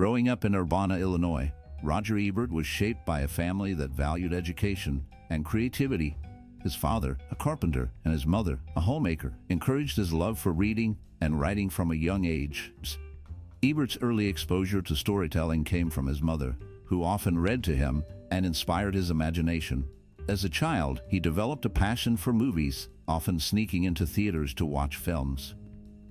Growing up in Urbana, Illinois, Roger Ebert was shaped by a family that valued education and creativity. His father, a carpenter, and his mother, a homemaker, encouraged his love for reading and writing from a young age. Ebert's early exposure to storytelling came from his mother, who often read to him and inspired his imagination. As a child, he developed a passion for movies, often sneaking into theaters to watch films.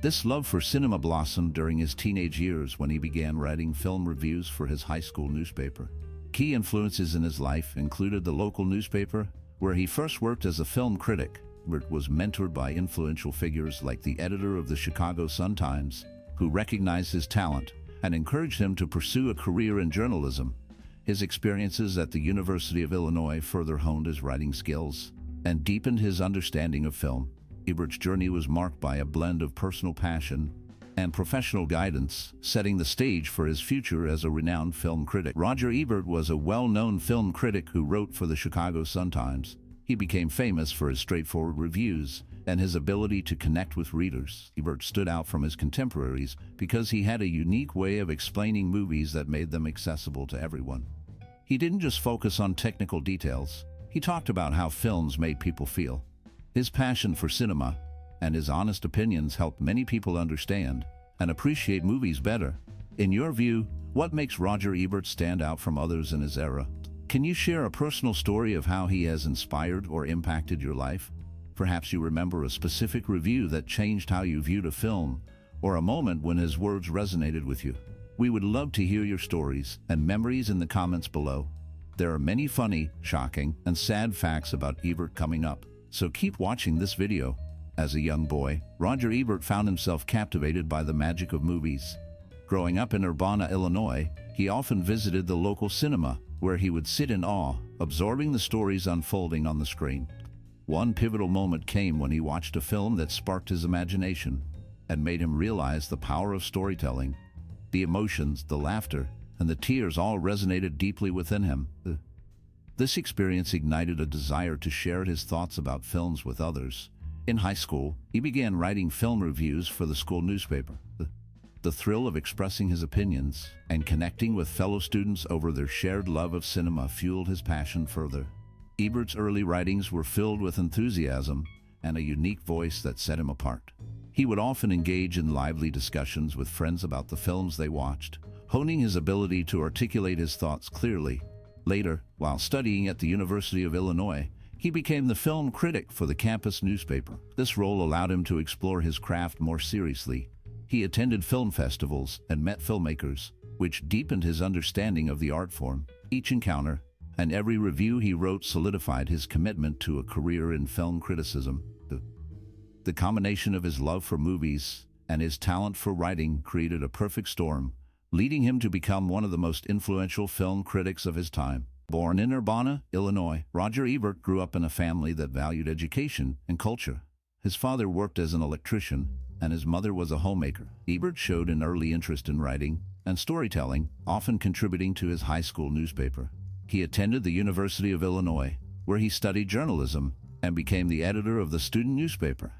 This love for cinema blossomed during his teenage years when he began writing film reviews for his high school newspaper. Key influences in his life included the local newspaper, where he first worked as a film critic. Ebert was mentored by influential figures like the editor of the Chicago Sun-Times, who recognized his talent and encouraged him to pursue a career in journalism. His experiences at the University of Illinois further honed his writing skills and deepened his understanding of film. Ebert's journey was marked by a blend of personal passion and professional guidance, setting the stage for his future as a renowned film critic. Roger Ebert was a well-known film critic who wrote for the Chicago Sun-Times. He became famous for his straightforward reviews and his ability to connect with readers. Ebert stood out from his contemporaries because he had a unique way of explaining movies that made them accessible to everyone. He didn't just focus on technical details. He talked about how films made people feel. His passion for cinema and his honest opinions helped many people understand and appreciate movies better. In your view, what makes Roger Ebert stand out from others in his era? Can you share a personal story of how he has inspired or impacted your life? Perhaps you remember a specific review that changed how you viewed a film, or a moment when his words resonated with you. We would love to hear your stories and memories in the comments below. There are many funny, shocking, and sad facts about Ebert coming up, so keep watching this video. As a young boy, Roger Ebert found himself captivated by the magic of movies. Growing up in Urbana, Illinois, he often visited the local cinema, where he would sit in awe, absorbing the stories unfolding on the screen. One pivotal moment came when he watched a film that sparked his imagination and made him realize the power of storytelling. The emotions, the laughter, and the tears all resonated deeply within him. This experience ignited a desire to share his thoughts about films with others. In high school, he began writing film reviews for the school newspaper. The thrill of expressing his opinions and connecting with fellow students over their shared love of cinema fueled his passion further. Ebert's early writings were filled with enthusiasm and a unique voice that set him apart. He would often engage in lively discussions with friends about the films they watched, honing his ability to articulate his thoughts clearly. Later, while studying at the University of Illinois, he became the film critic for the campus newspaper. This role allowed him to explore his craft more seriously. He attended film festivals and met filmmakers, which deepened his understanding of the art form. Each encounter and every review he wrote solidified his commitment to a career in film criticism. The combination of his love for movies and his talent for writing created a perfect storm, leading him to become one of the most influential film critics of his time. Born in Urbana, Illinois, Roger Ebert grew up in a family that valued education and culture. His father worked as an electrician, and his mother was a homemaker. Ebert showed an early interest in writing and storytelling, often contributing to his high school newspaper. He attended the University of Illinois, where he studied journalism and became the editor of the student newspaper.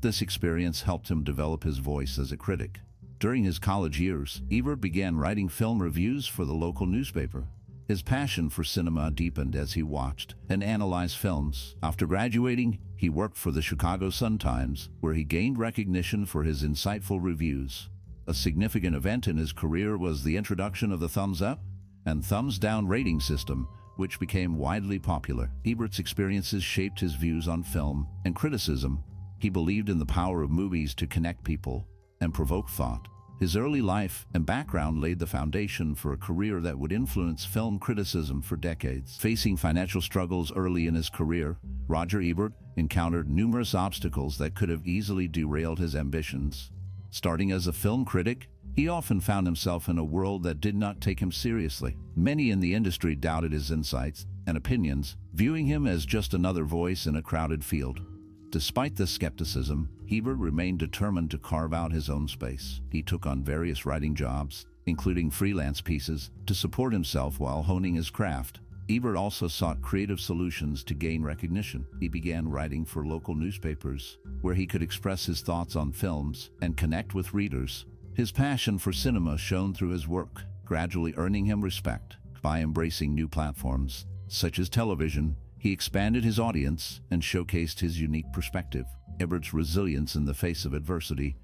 This experience helped him develop his voice as a critic. During his college years, Ebert began writing film reviews for the local newspaper. His passion for cinema deepened as he watched and analyzed films. After graduating, he worked for the Chicago Sun-Times, where he gained recognition for his insightful reviews. A significant event in his career was the introduction of the thumbs up and thumbs down rating system, which became widely popular. Ebert's experiences shaped his views on film and criticism. He believed in the power of movies to connect people and provoke thought. His early life and background laid the foundation for a career that would influence film criticism for decades. Facing financial struggles early in his career, Roger Ebert encountered numerous obstacles that could have easily derailed his ambitions. Starting as a film critic, he often found himself in a world that did not take him seriously. Many in the industry doubted his insights and opinions, viewing him as just another voice in a crowded field. Despite this skepticism, Ebert remained determined to carve out his own space. He took on various writing jobs, including freelance pieces, to support himself while honing his craft. Ebert also sought creative solutions to gain recognition. He began writing for local newspapers, where he could express his thoughts on films and connect with readers. His passion for cinema shone through his work, gradually earning him respect. By embracing new platforms, such as television, he expanded his audience and showcased his unique perspective. Ebert's resilience in the face of adversity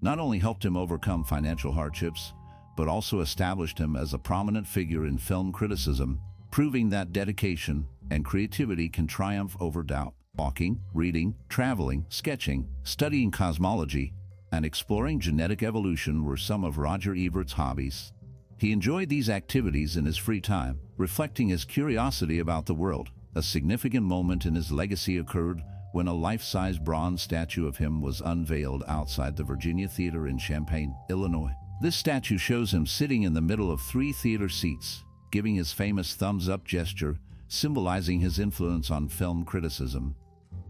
not only helped him overcome financial hardships, but also established him as a prominent figure in film criticism, proving that dedication and creativity can triumph over doubt. Walking, reading, traveling, sketching, studying cosmology, and exploring genetic evolution were some of Roger Ebert's hobbies. He enjoyed these activities in his free time, reflecting his curiosity about the world. A significant moment in his legacy occurred when a life-size bronze statue of him was unveiled outside the Virginia Theater in Champaign, Illinois. This statue shows him sitting in the middle of 3 theater seats, giving his famous thumbs-up gesture, symbolizing his influence on film criticism.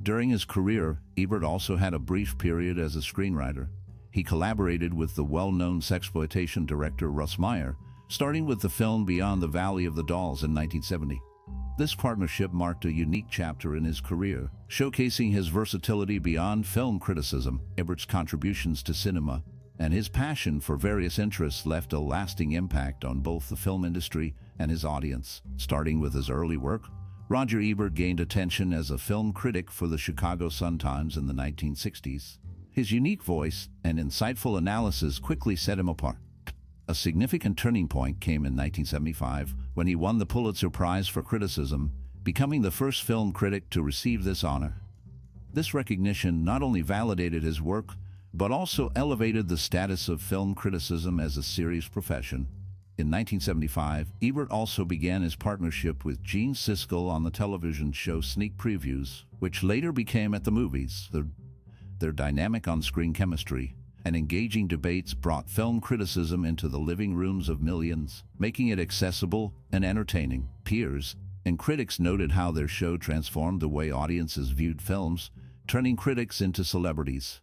During his career, Ebert also had a brief period as a screenwriter. He collaborated with the well-known sexploitation director Russ Meyer, starting with the film Beyond the Valley of the Dolls in 1970. This partnership marked a unique chapter in his career, showcasing his versatility beyond film criticism. Ebert's contributions to cinema and his passion for various interests left a lasting impact on both the film industry and his audience. Starting with his early work, Roger Ebert gained attention as a film critic for the Chicago Sun-Times in the 1960s. His unique voice and insightful analysis quickly set him apart. A significant turning point came in 1975 when he won the Pulitzer Prize for Criticism, becoming the first film critic to receive this honor. This recognition not only validated his work, but also elevated the status of film criticism as a serious profession. In 1975, Ebert also began his partnership with Gene Siskel on the television show Sneak Previews, which later became At the Movies. Their dynamic on-screen chemistry and engaging debates brought film criticism into the living rooms of millions, making it accessible and entertaining. Peers and critics noted how their show transformed the way audiences viewed films, turning critics into celebrities.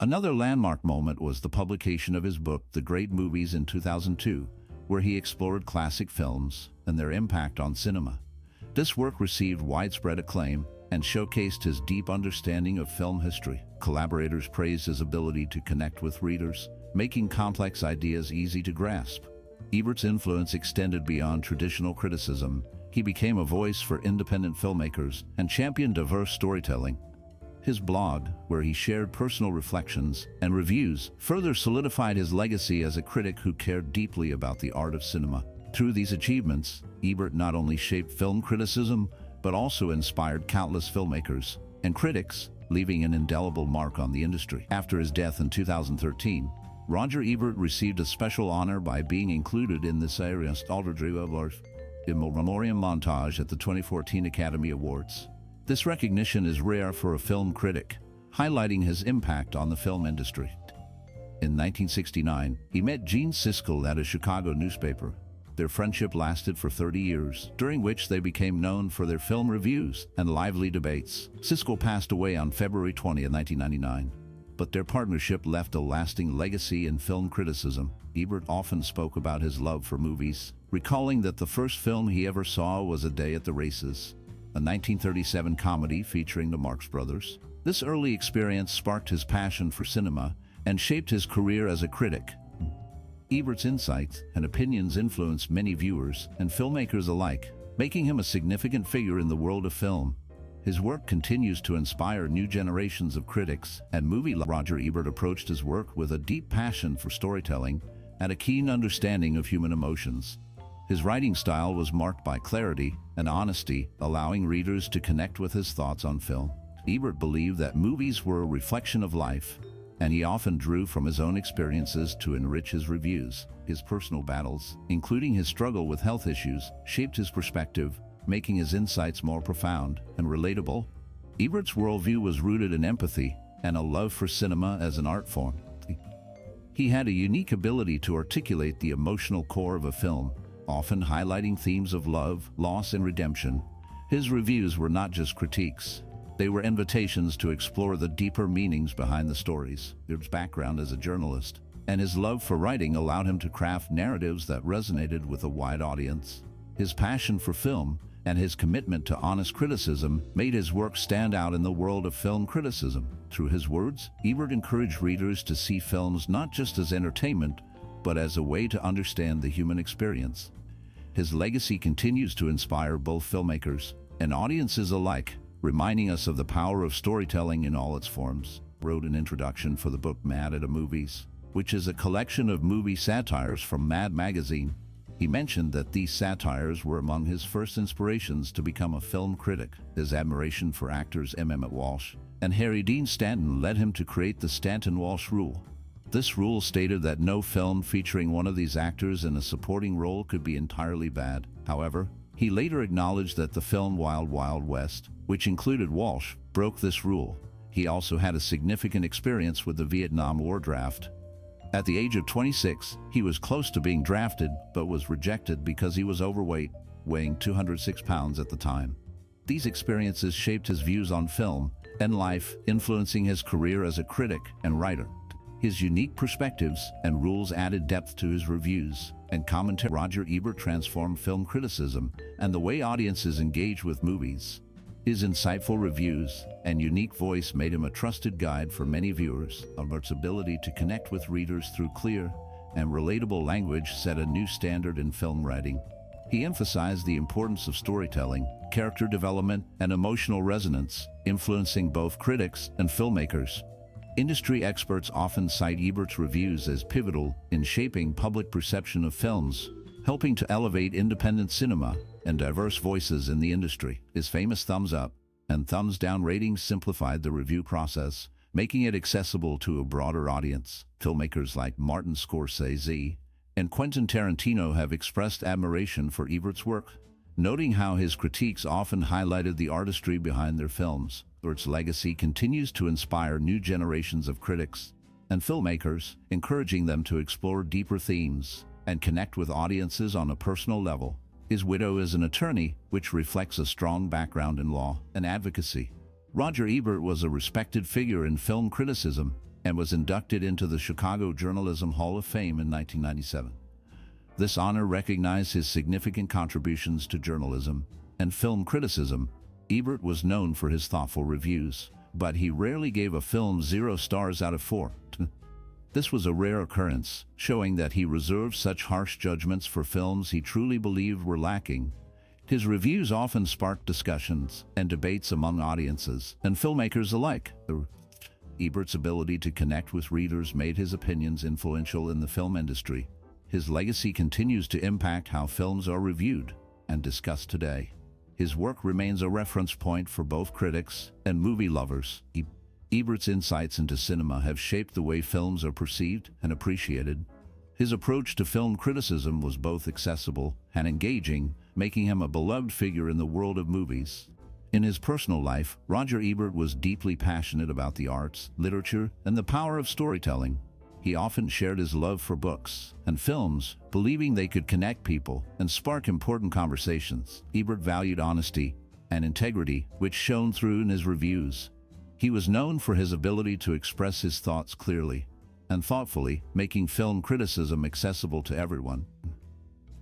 Another landmark moment was the publication of his book, The Great Movies, in 2002, where he explored classic films and their impact on cinema. This work received widespread acclaim and showcased his deep understanding of film history. Collaborators praised his ability to connect with readers, making complex ideas easy to grasp. Ebert's influence extended beyond traditional criticism. He became a voice for independent filmmakers and championed diverse storytelling. His blog, where he shared personal reflections and reviews, further solidified his legacy as a critic who cared deeply about the art of cinema. Through these achievements, Ebert not only shaped film criticism, but also inspired countless filmmakers and critics, leaving an indelible mark on the industry. After his death in 2013, Roger Ebert received a special honor by being included in the Series in Memoriam montage at the 2014 Academy Awards. This recognition is rare for a film critic, highlighting his impact on the film industry. In 1969, he met Gene Siskel at a Chicago newspaper. Their friendship lasted for 30 years, during which they became known for their film reviews and lively debates. Siskel passed away on February 20, 1999, but their partnership left a lasting legacy in film criticism. Ebert often spoke about his love for movies, recalling that the first film he ever saw was A Day at the Races, a 1937 comedy featuring the Marx Brothers. This early experience sparked his passion for cinema and shaped his career as a critic. Ebert's insights and opinions influenced many viewers and filmmakers alike, making him a significant figure in the world of film. His work continues to inspire new generations of critics and movie lovers. Roger Ebert approached his work with a deep passion for storytelling and a keen understanding of human emotions. His writing style was marked by clarity and honesty, allowing readers to connect with his thoughts on film. Ebert believed that movies were a reflection of life, and he often drew from his own experiences to enrich his reviews. His personal battles, including his struggle with health issues, shaped his perspective, making his insights more profound and relatable. Ebert's worldview was rooted in empathy and a love for cinema as an art form. He had a unique ability to articulate the emotional core of a film, often highlighting themes of love, loss, and redemption. His reviews were not just critiques. They were invitations to explore the deeper meanings behind the stories. Ebert's background as a journalist and his love for writing allowed him to craft narratives that resonated with a wide audience. His passion for film and his commitment to honest criticism made his work stand out in the world of film criticism. Through his words, Ebert encouraged readers to see films not just as entertainment, but as a way to understand the human experience. His legacy continues to inspire both filmmakers and audiences alike, reminding us of the power of storytelling in all its forms. He wrote an introduction for the book Mad at a Movies, which is a collection of movie satires from Mad magazine. He mentioned that these satires were among his first inspirations to become a film critic. His admiration for actors Emmett Walsh and Harry Dean Stanton led him to create the Stanton-Walsh Rule. This rule stated that no film featuring one of these actors in a supporting role could be entirely bad. However, he later acknowledged that the film Wild Wild West, which included Walsh, broke this rule. He also had a significant experience with the Vietnam War draft. At the age of 26, he was close to being drafted, but was rejected because he was overweight, weighing 206 pounds at the time. These experiences shaped his views on film and life, influencing his career as a critic and writer. His unique perspectives and rules added depth to his reviews and commentary. Roger Ebert transformed film criticism and the way audiences engage with movies. His insightful reviews and unique voice made him a trusted guide for many viewers. Ebert's ability to connect with readers through clear and relatable language set a new standard in film writing. He emphasized the importance of storytelling, character development, and emotional resonance, influencing both critics and filmmakers. Industry experts often cite Ebert's reviews as pivotal in shaping public perception of films, helping to elevate independent cinema and diverse voices in the industry. His famous thumbs up and thumbs down ratings simplified the review process, making it accessible to a broader audience. Filmmakers like Martin Scorsese and Quentin Tarantino have expressed admiration for Ebert's work, noting how his critiques often highlighted the artistry behind their films. Ebert's legacy continues to inspire new generations of critics and filmmakers, encouraging them to explore deeper themes and connect with audiences on a personal level. His widow is an attorney, which reflects a strong background in law and advocacy. Roger Ebert was a respected figure in film criticism and was inducted into the Chicago Journalism Hall of Fame in 1997. This honor recognized his significant contributions to journalism and film criticism. Ebert was known for his thoughtful reviews, but he rarely gave a film 0 stars out of 4. This was a rare occurrence, showing that he reserved such harsh judgments for films he truly believed were lacking. His reviews often sparked discussions and debates among audiences and filmmakers alike. Ebert's ability to connect with readers made his opinions influential in the film industry. His legacy continues to impact how films are reviewed and discussed today. His work remains a reference point for both critics and movie lovers. Ebert's insights into cinema have shaped the way films are perceived and appreciated. His approach to film criticism was both accessible and engaging, making him a beloved figure in the world of movies. In his personal life, Roger Ebert was deeply passionate about the arts, literature, and the power of storytelling. He often shared his love for books and films, believing they could connect people and spark important conversations. Ebert valued honesty and integrity, which shone through in his reviews. He was known for his ability to express his thoughts clearly and thoughtfully, making film criticism accessible to everyone.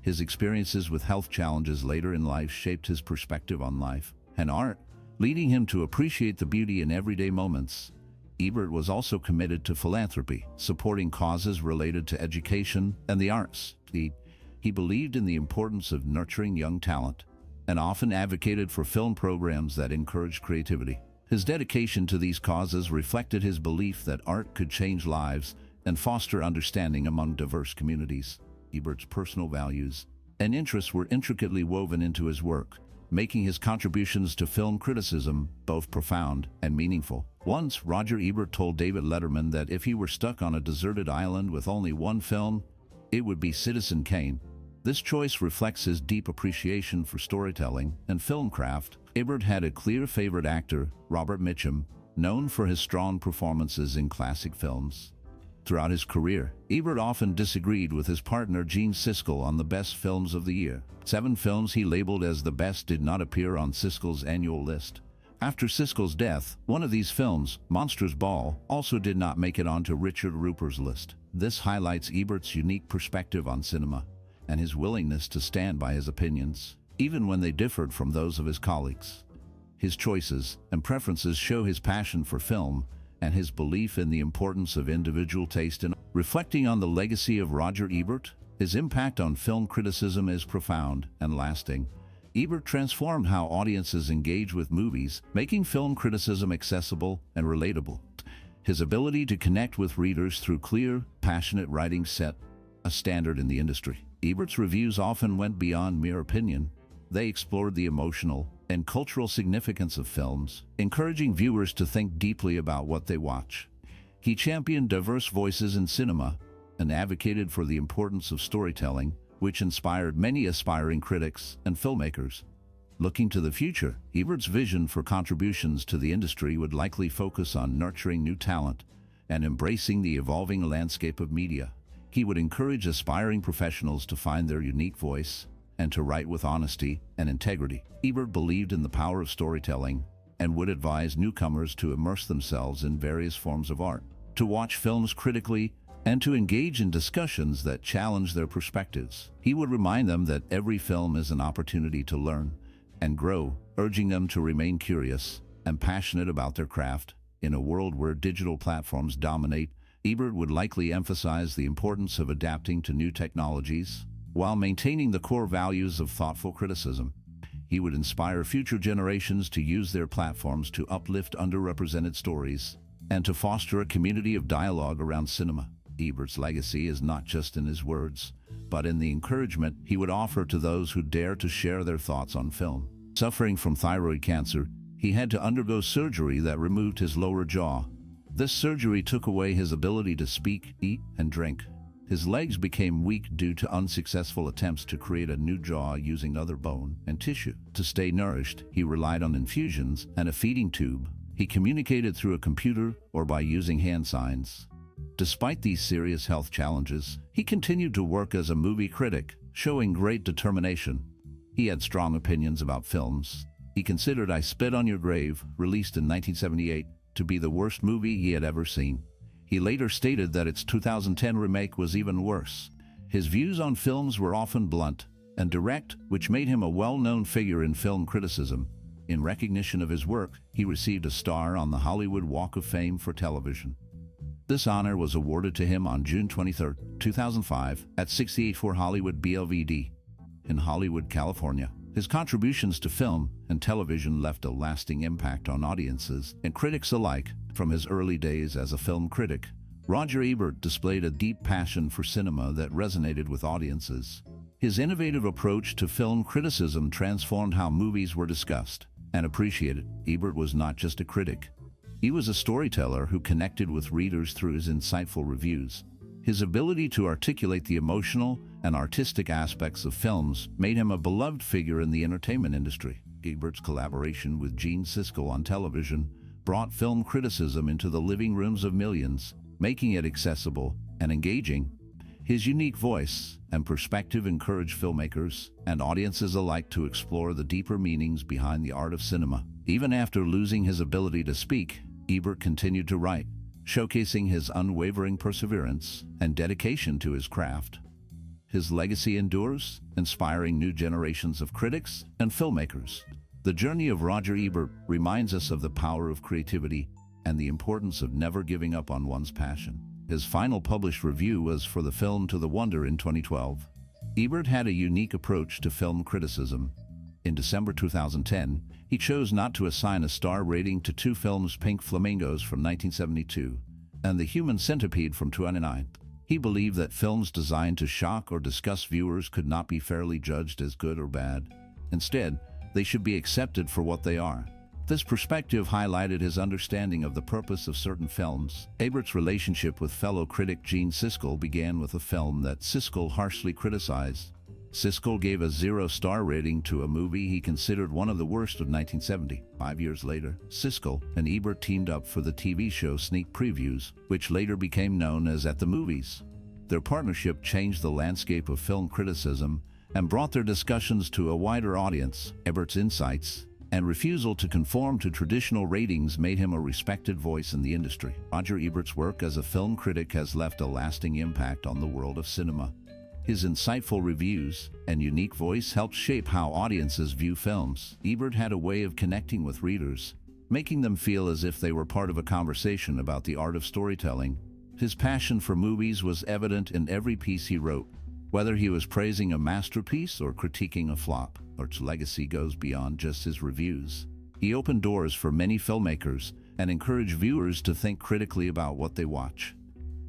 His experiences with health challenges later in life shaped his perspective on life and art, leading him to appreciate the beauty in everyday moments. Ebert was also committed to philanthropy, supporting causes related to education and the arts. He believed in the importance of nurturing young talent and often advocated for film programs that encouraged creativity. His dedication to these causes reflected his belief that art could change lives and foster understanding among diverse communities. Ebert's personal values and interests were intricately woven into his work, making his contributions to film criticism both profound and meaningful. Once, Roger Ebert told David Letterman that if he were stuck on a deserted island with only one film, it would be Citizen Kane. This choice reflects his deep appreciation for storytelling and film craft. Ebert had a clear favorite actor, Robert Mitchum, known for his strong performances in classic films. Throughout his career, Ebert often disagreed with his partner Gene Siskel on the best films of the year. 7 films he labeled as the best did not appear on Siskel's annual list. After Siskel's death, one of these films, Monsters Ball, also did not make it onto Richard Ruper's list. This highlights Ebert's unique perspective on cinema and his willingness to stand by his opinions, even when they differed from those of his colleagues. His choices and preferences show his passion for film and his belief in the importance of individual taste in Reflecting on the legacy of Roger Ebert, his impact on film criticism is profound and lasting. Ebert transformed how audiences engage with movies, making film criticism accessible and relatable. His ability to connect with readers through clear, passionate writing set a standard in the industry. Ebert's reviews often went beyond mere opinion. They explored the emotional and cultural significance of films, encouraging viewers to think deeply about what they watch. He championed diverse voices in cinema and advocated for the importance of storytelling, which inspired many aspiring critics and filmmakers. Looking to the future, Ebert's vision for contributions to the industry would likely focus on nurturing new talent and embracing the evolving landscape of media. He would encourage aspiring professionals to find their unique voice and to write with honesty and integrity. Ebert believed in the power of storytelling and would advise newcomers to immerse themselves in various forms of art, to watch films critically, and to engage in discussions that challenge their perspectives. He would remind them that every film is an opportunity to learn and grow, urging them to remain curious and passionate about their craft. In a world where digital platforms dominate, Ebert would likely emphasize the importance of adapting to new technologies while maintaining the core values of thoughtful criticism. He would inspire future generations to use their platforms to uplift underrepresented stories and to foster a community of dialogue around cinema. Ebert's legacy is not just in his words, but in the encouragement he would offer to those who dare to share their thoughts on film. Suffering from thyroid cancer, he had to undergo surgery that removed his lower jaw. This surgery took away his ability to speak, eat, and drink. His legs became weak due to unsuccessful attempts to create a new jaw using other bone and tissue. To stay nourished, he relied on infusions and a feeding tube. He communicated through a computer or by using hand signs. Despite these serious health challenges, he continued to work as a movie critic, showing great determination. He had strong opinions about films. He considered I Spit on Your Grave, released in 1978, to be the worst movie he had ever seen. He later stated that its 2010 remake was even worse. His views on films were often blunt and direct, which made him a well-known figure in film criticism. In recognition of his work, he received a star on the Hollywood Walk of Fame for television. This honor was awarded to him on June 23, 2005, at 684 Hollywood BLVD in Hollywood, California. His contributions to film and television left a lasting impact on audiences and critics alike. From his early days as a film critic, Roger Ebert displayed a deep passion for cinema that resonated with audiences. His innovative approach to film criticism transformed how movies were discussed and appreciated. Ebert was not just a critic. He was a storyteller who connected with readers through his insightful reviews. His ability to articulate the emotional and artistic aspects of films made him a beloved figure in the entertainment industry. Ebert's collaboration with Gene Siskel on television brought film criticism into the living rooms of millions, making it accessible and engaging. His unique voice and perspective encouraged filmmakers and audiences alike to explore the deeper meanings behind the art of cinema. Even after losing his ability to speak, Ebert continued to write, showcasing his unwavering perseverance and dedication to his craft. His legacy endures, inspiring new generations of critics and filmmakers. The journey of Roger Ebert reminds us of the power of creativity and the importance of never giving up on one's passion. His final published review was for the film To the Wonder in 2012. Ebert had a unique approach to film criticism. In December 2010, he chose not to assign a star rating to two films, Pink Flamingos from 1972 and The Human Centipede from 2009. He believed that films designed to shock or disgust viewers could not be fairly judged as good or bad. Instead, they should be accepted for what they are. This perspective highlighted his understanding of the purpose of certain films. Ebert's relationship with fellow critic Gene Siskel began with a film that Siskel harshly criticized. Siskel gave a 0-star rating to a movie he considered one of the worst of 1970. 5 years later, Siskel and Ebert teamed up for the TV show Sneak Previews, which later became known as At the Movies. Their partnership changed the landscape of film criticism and brought their discussions to a wider audience. Ebert's insights and refusal to conform to traditional ratings made him a respected voice in the industry. Roger Ebert's work as a film critic has left a lasting impact on the world of cinema. His insightful reviews and unique voice helped shape how audiences view films. Ebert had a way of connecting with readers, making them feel as if they were part of a conversation about the art of storytelling. His passion for movies was evident in every piece he wrote. Whether he was praising a masterpiece or critiquing a flop, Ebert's legacy goes beyond just his reviews. He opened doors for many filmmakers and encouraged viewers to think critically about what they watch.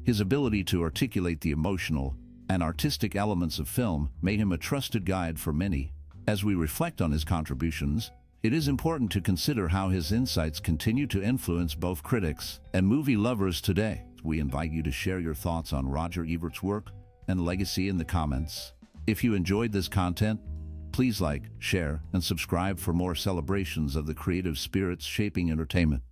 His ability to articulate the emotional and artistic elements of film made him a trusted guide for many. As we reflect on his contributions, it is important to consider how his insights continue to influence both critics and movie lovers today. We invite you to share your thoughts on Roger Ebert's work and legacy in the comments. If you enjoyed this content, please like, share, and subscribe for more celebrations of the creative spirits shaping entertainment.